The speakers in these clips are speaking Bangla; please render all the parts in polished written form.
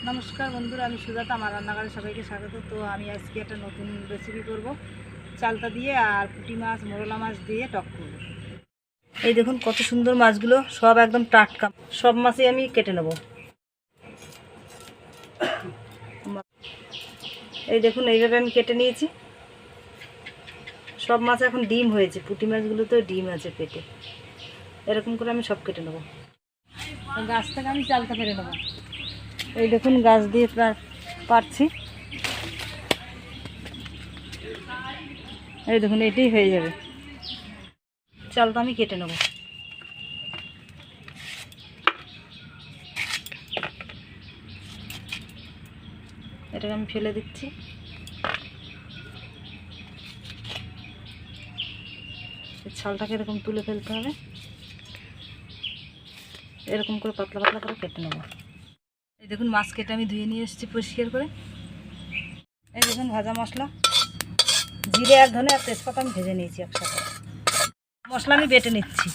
নমস্কার বন্ধুরা, আমি সুজাতা। আমার রান্নাঘরে সবাইকে স্বাগত। তো আমি আজকে একটা নতুন রেসিপি করব, চালতা দিয়ে আর পুঁটি মাছ, মোরলা মাছ দিয়ে টক করব। এই দেখুন কত সুন্দর মাছগুলো, সব একদম টাটকা। সব মাছই আমি কেটে নেব। এই দেখুন এইভাবে আমি কেটে নিয়েছি। সব মাছ এখন ডিম হয়েছে, পুঁটি মাছগুলোতেও ডিম আছে পেটে। এরকম করে আমি সব কেটে নেব। গাছ থেকে আমি চালতা কেটে নেব। এই দেখুন গাছ দিয়ে পারছি। এই দেখুন এটাই হয়ে যাবে। চালটা আমি কেটে নেব। এটাকে আমি ফেলে দিচ্ছি। ছালটাকে এরকম তুলে ফেলতে হবে। এরকম করে পাতলা পাতলা করে কেটে নেব। এই দেখুন মাছ কেটে আমি ধুয়ে নিয়ে এসেছি পরিষ্কার করে। এই দেখুন ভাজা মশলা, জিরে আর ধনে আর তেজপাতা আমি ভেজে নিয়েছি একসাথে। মশলা আমি বেটে নিচ্ছি।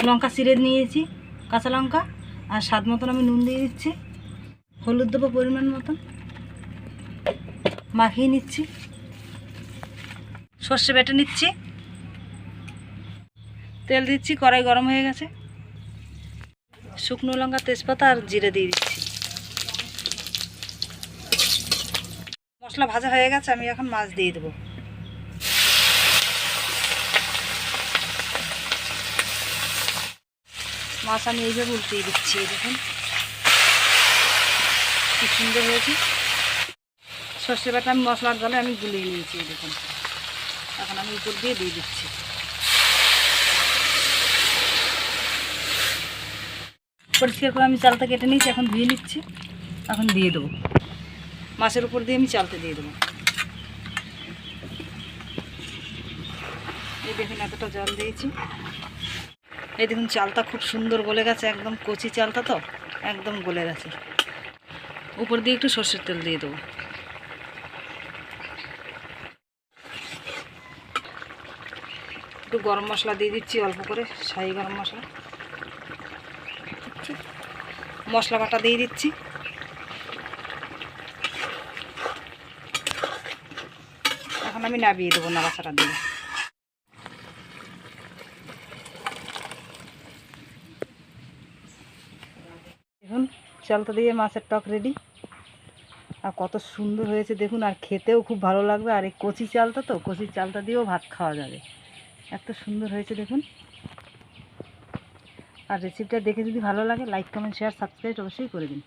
লঙ্কা চিড়ে নিয়েছি, কাঁচা লঙ্কা, আর স্বাদ মতন আমি নুন দিয়ে দিচ্ছি। হলুদ দেবো পরিমাণ মতন, মাখিয়ে নিচ্ছি। সর্ষে বেটে নিচ্ছি। তেল দিচ্ছি, কড়াই গরম হয়ে গেছে। শুকনো লঙ্কা, তেজপাতা আর জিরে দিয়ে দিচ্ছি। মশলা ভাজা হয়ে গেছে, আমি এখন মাছ দিয়ে দেবো। মাছ আমি এইভাবে উল্টিয়ে দিচ্ছি। দেখুন কি সুন্দর হয়েছে। সর্ষে বাটা আমি মশলার জলে আমি গুলিয়ে নিয়েছি। দেখুন এখন আমি উপর দিয়ে দিচ্ছি। পরিষ্কার করে আমি চালটা কেটে নিয়েছি, এখন ধুয়ে নিচ্ছি। এখন দিয়ে দেবো মাছের উপর দিয়ে, আমি চালটা দিয়ে দেবো। এই দেখুন এতটা জল দিয়েছি। এই দেখুন চালটা খুব সুন্দর গলে গেছে, একদম কচি চালটা তো একদম গলে গেছে। উপর দিয়ে একটু সর্ষের তেল দিয়ে দেবো। একটু গরম মশলা দিয়ে দিচ্ছি অল্প করে, শাহি গরম মশলা। মশলা বাটা দিয়ে দিচ্ছি। এখন আমি নামিয়ে দেবো নাড়াচাড়া দিয়ে। দেখুন চালটা দিয়ে মাছের টক রেডি। আর কত সুন্দর হয়েছে দেখুন, আর খেতেও খুব ভালো লাগবে। আর এই কচি চালটা তো, কচি চালটা দিয়েও ভাত খাওয়া যাবে। এত সুন্দর হয়েছে দেখুন। আর রেসিপিটা দেখে যদি ভালো লাগে, লাইক, কমেন্ট, শেয়ার, সাবস্ক্রাইব অবশ্যই করে দিন।